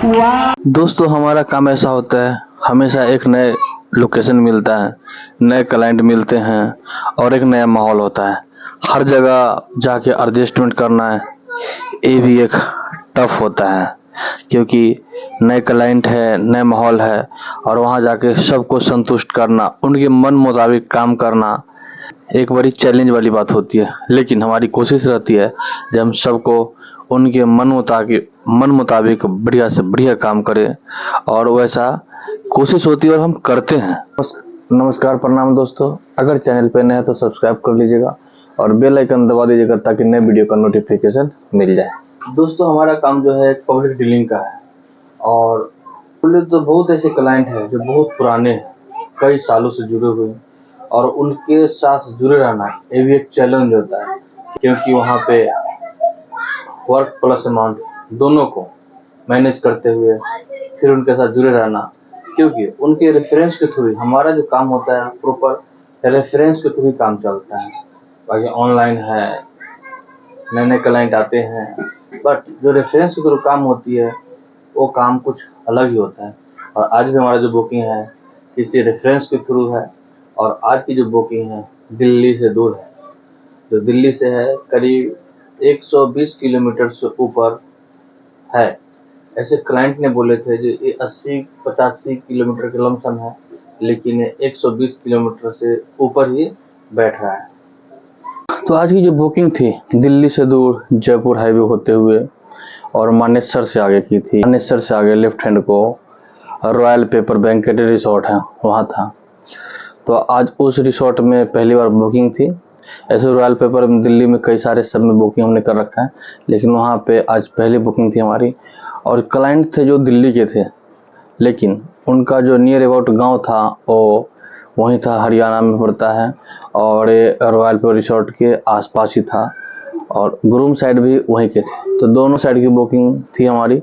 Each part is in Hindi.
दोस्तों हमारा काम ऐसा होता है, हमेशा एक नए लोकेशन मिलता है, नए क्लाइंट मिलते हैं और एक नया माहौल होता है। हर जगह जाके एडजस्टमेंट करना है, ये भी एक टफ होता है क्योंकि नए क्लाइंट है, नए माहौल है और वहाँ जाके सबको संतुष्ट करना, उनके मन मुताबिक काम करना एक बड़ी चैलेंज वाली बात होती है। लेकिन हमारी कोशिश रहती है जब हम सबको उनके मन मुताबिक बढ़िया से बढ़िया काम करें और वैसा कोशिश होती है और हम करते हैं। नमस्कार, प्रणाम दोस्तों। अगर चैनल पे नए हैं तो सब्सक्राइब कर लीजिएगा और बेल आइकन दबा दीजिएगा ताकि नए वीडियो का नोटिफिकेशन मिल जाए। दोस्तों हमारा काम जो है पब्लिक डीलिंग का है और बोले तो बहुत ऐसे क्लाइंट हैं जो बहुत पुराने हैं, कई सालों से जुड़े हुए हैं और उनके साथ जुड़े रहना ये भी एक चैलेंज होता है क्योंकि वहाँ पे वर्क प्लस अमाउंट दोनों को मैनेज करते हुए फिर उनके साथ जुड़े रहना, क्योंकि उनके रेफरेंस के थ्रू हमारा जो काम होता है प्रॉपर रेफरेंस के थ्रू ही काम चलता है। बाकी ऑनलाइन है, नए नए क्लाइंट आते हैं, बट जो रेफरेंस के थ्रू काम होती है वो काम कुछ अलग ही होता है। और आज भी हमारा जो बुकिंग है किसी रेफरेंस के थ्रू है और आज की जो बुकिंग है दिल्ली से दूर है, जो दिल्ली से है करीब 120 किलोमीटर से ऊपर है। ऐसे क्लाइंट ने बोले थे जो ये 80-85 किलोमीटर के लमसम है, लेकिन ये 120 किलोमीटर से ऊपर ही बैठ रहा है। तो आज की जो बुकिंग थी दिल्ली से दूर जयपुर हाईवे होते हुए और मानेसर से आगे की थी। मानेसर से आगे लेफ्ट हैंड को रॉयल पेपर बैंकेट रिसोर्ट है, वहाँ था। तो आज उस रिसोर्ट में पहली बार बुकिंग थी। ऐसे रॉयल पेपर दिल्ली में कई सारे सब में बुकिंग हमने कर रखा है, लेकिन वहाँ पे आज पहली बुकिंग थी हमारी। और क्लाइंट थे जो दिल्ली के थे, लेकिन उनका जो नियर अबाउट गांव था वो वहीं था, हरियाणा में पड़ता है और ये रॉयल पेपर रिसोर्ट के आसपास ही था और ग्रूम साइड भी वहीं के थे। तो दोनों साइड की बुकिंग थी हमारी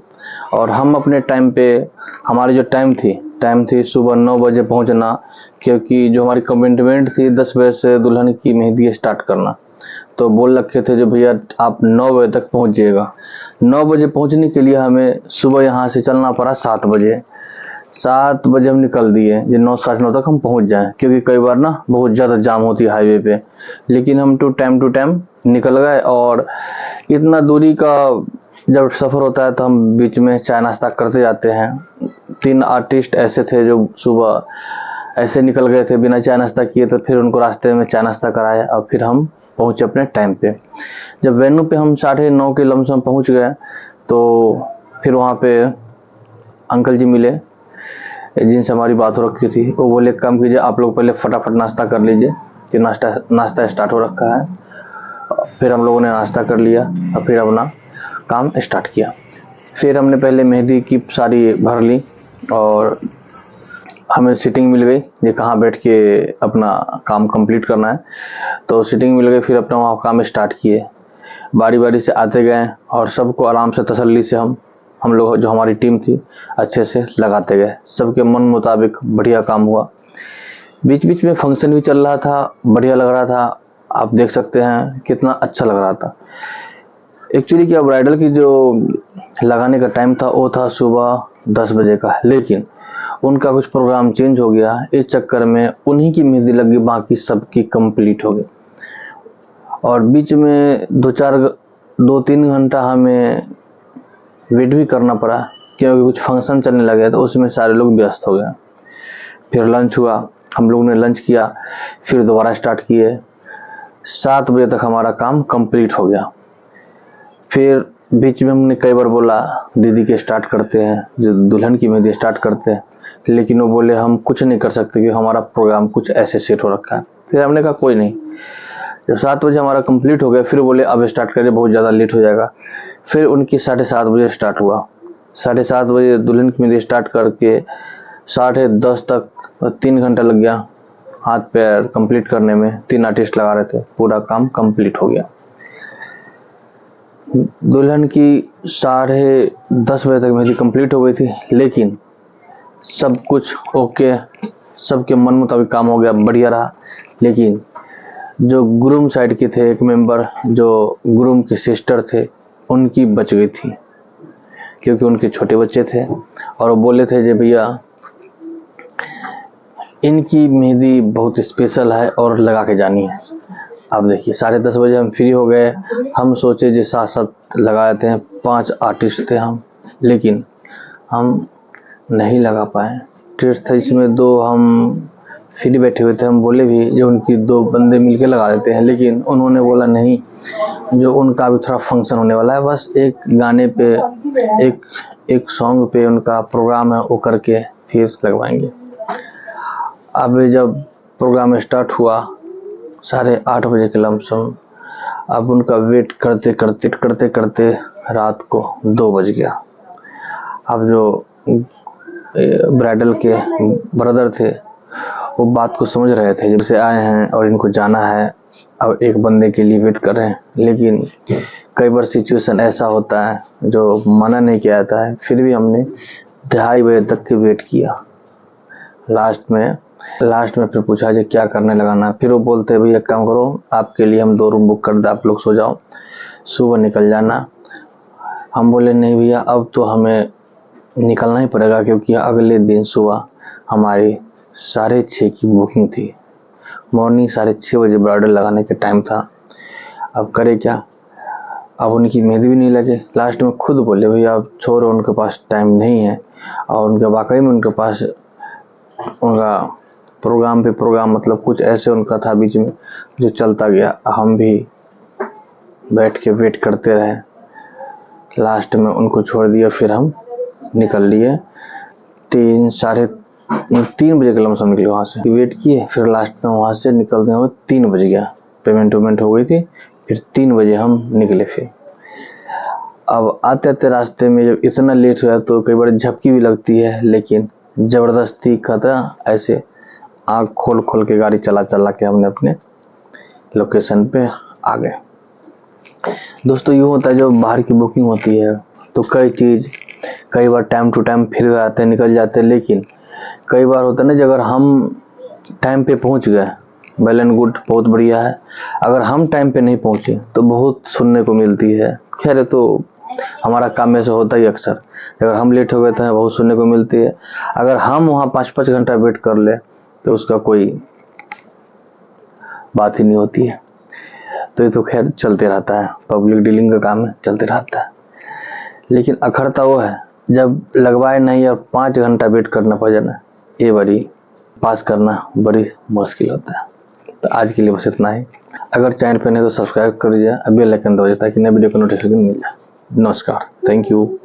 और हम अपने टाइम पे, हमारी जो टाइम थी सुबह 9 बजे पहुंचना, क्योंकि जो हमारी कमिटमेंट थी 10 बजे से दुल्हन की मेहंदी स्टार्ट करना। तो बोल रखे थे जो भैया आप 9 बजे तक पहुंच जाइएगा। 9 बजे पहुंचने के लिए हमें सुबह यहाँ से चलना पड़ा 7 बजे। 7 बजे हम निकल दिए जो 9 साढ़े 9 तक हम पहुंच जाएं, क्योंकि कई बार ना बहुत ज़्यादा जाम होती है हाईवे पे। लेकिन हम टू टाइम निकल गए और इतना दूरी का जब सफ़र होता है तो हम बीच में चाय नाश्ता करते जाते हैं। 3 आर्टिस्ट ऐसे थे जो सुबह ऐसे निकल गए थे बिना चाय नाश्ता किए, तो फिर उनको रास्ते में चाय नाश्ता कराया और फिर हम पहुंचे अपने टाइम पे। जब वेन्यू पे हम 9:30 के लमसम पहुंच गए तो फिर वहाँ पे अंकल जी मिले जिनसे हमारी बात हो रखी थी। वो बोले काम कीजिए, आप लोग पहले फटाफट नाश्ता कर लीजिए कि नाश्ता स्टार्ट हो रखा है। फिर हम लोगों ने नाश्ता कर लिया और फिर अपना काम स्टार्ट किया। फिर हमने पहले मेहंदी की साड़ी भर ली और हमें सीटिंग मिल गई ये कहाँ बैठ के अपना काम कंप्लीट करना है। तो सीटिंग मिल गई, फिर अपना वहाँ काम स्टार्ट किए। बारी बारी से आते गए और सबको आराम से तसल्ली से हम लोग जो हमारी टीम थी अच्छे से लगाते गए। सबके मन मुताबिक बढ़िया काम हुआ। बीच बीच में फंक्शन भी चल रहा था, बढ़िया लग रहा था। आप देख सकते हैं कितना अच्छा लग रहा था। एक्चुअली क्या ब्राइडल की जो लगाने का टाइम था वो था सुबह 10 बजे का, लेकिन उनका कुछ प्रोग्राम चेंज हो गया। इस चक्कर में उन्हीं की मेहंदी लगी, बाकी सबकी कंप्लीट हो गई। और बीच में 2-3 घंटा हमें वेट भी करना पड़ा क्योंकि कुछ फंक्शन चलने लगे तो उसमें सारे लोग व्यस्त हो गए। फिर लंच हुआ, हम लोग ने लंच किया, फिर दोबारा स्टार्ट किए। 7 बजे तक हमारा काम कंप्लीट हो गया। फिर बीच में हमने कई बार बोला दीदी के स्टार्ट करते हैं, जो दुल्हन की मेहंदी स्टार्ट करते हैं, लेकिन वो बोले हम कुछ नहीं कर सकते कि हमारा प्रोग्राम कुछ ऐसे सेट हो रखा है। फिर हमने कहा कोई नहीं। जब 7 बजे हमारा कंप्लीट हो गया फिर बोले अब स्टार्ट करिए, बहुत ज़्यादा लेट हो जाएगा। फिर उनकी 7:30 बजे स्टार्ट हुआ। 7:30 बजे दुल्हन की मेहंदी स्टार्ट करके 10:30 तक 3 घंटा लग गया हाथ पैर कंप्लीट करने में। 3 आर्टिस्ट लगा रहे थे, पूरा काम कंप्लीट हो गया। दुल्हन की 10:30 बजे तक मेहंदी कंप्लीट हो गई थी, लेकिन सब कुछ ओके, सबके मन मुताबिक काम हो गया, बढ़िया रहा। लेकिन जो ग्रूम साइड के थे एक मेंबर, जो ग्रूम के सिस्टर थे, उनकी बच गई थी। क्योंकि उनके छोटे बच्चे थे और वो बोले थे कि भैया इनकी मेहंदी बहुत स्पेशल है और लगा के जानी है। अब देखिए 10:30 बजे हम फ्री हो गए। हम सोचे जी साथ साथ लगा देते हैं, 5 आर्टिस्ट थे हम, लेकिन हम नहीं लगा पाए। टेस्ट था इसमें 2, हम फ्री बैठे हुए थे। हम बोले भी जो उनकी 2 बंदे मिलके लगा देते हैं, लेकिन उन्होंने बोला नहीं, जो उनका भी थोड़ा फंक्शन होने वाला है, बस एक गाने पे एक सॉन्ग पे उनका प्रोग्राम है, वो करके फिर लगवाएंगे। अब जब प्रोग्राम स्टार्ट हुआ 8:30 बजे के लमसम, अब उनका वेट करते करते रात को 2 बज गया। अब जो ब्राइडल के ब्रदर थे वो बात को समझ रहे थे, जब से आए हैं और इनको जाना है, अब एक बंदे के लिए वेट कर रहे हैं। लेकिन कई बार सिचुएशन ऐसा होता है जो मना नहीं किया जाता है। फिर भी हमने 2:30 बजे तक के वेट किया। लास्ट में फिर पूछा जी क्या करने लगाना। फिर वो बोलते भैया एक काम करो, आपके लिए हम 2 रूम बुक कर दे, आप लोग सो जाओ, सुबह निकल जाना। हम बोले नहीं भैया, अब तो हमें निकलना ही पड़ेगा, क्योंकि अगले दिन सुबह हमारी 6:30 की बुकिंग थी। मॉर्निंग 6:30 बजे ब्राइडल लगाने का टाइम था। अब करे क्या, अब उनकी मेहंदी भी नहीं लगे। लास्ट में खुद बोले भैया अब छोड़ो, उनके पास टाइम नहीं है। और उनके वाकई में उनके पास उनका प्रोग्राम पे प्रोग्राम, मतलब कुछ ऐसे उनका था बीच में जो चलता गया। हम भी बैठ के वेट करते रहे। लास्ट में उनको छोड़ दिया, फिर हम निकल लिए। 3 बजे के लमसम निकले वहाँ से, वेट किए, फिर लास्ट में वहाँ से निकलते हुए 3 बज गया। पेमेंट हो गई थी, फिर 3 बजे हम निकले। फिर अब आते रास्ते में जब इतना लेट हुआ तो कई बार झपकी भी लगती है, लेकिन ज़बरदस्ती का था, ऐसे आँख खोल के गाड़ी चला के हमने अपने लोकेशन पे आ गए। दोस्तों यूँ होता है, जो बाहर की बुकिंग होती है तो कई बार टाइम टू टाइम फिर आते हैं, निकल जाते हैं। लेकिन कई बार होता है ना, अगर हम टाइम पे पहुंच गए, वेल एंड गुड, बहुत बढ़िया है। अगर हम टाइम पे नहीं पहुंचे तो बहुत सुनने को मिलती है। खैर तो हमारा काम में से होता ही अक्सर, अगर हम लेट हो गए तो बहुत सुनने को मिलती है। अगर हम वहाँ 5-5 घंटा वेट कर ले तो उसका कोई बात ही नहीं होती है। तो ये तो खैर चलते रहता है, पब्लिक डीलिंग का काम है, चलते रहता है। लेकिन अखरता वो है जब लगवाए नहीं और 5 घंटा वेट करना पड़ जाना, ये पास करना बड़ी मुश्किल होता है। तो आज के लिए बस इतना ही। अगर चैनल पे नहीं तो सब्सक्राइब कर दीजिए, बेल आइकन दबाइए ताकि नए वीडियो का नोटिफिकेशन मिल जाए। नमस्कार, थैंक यू।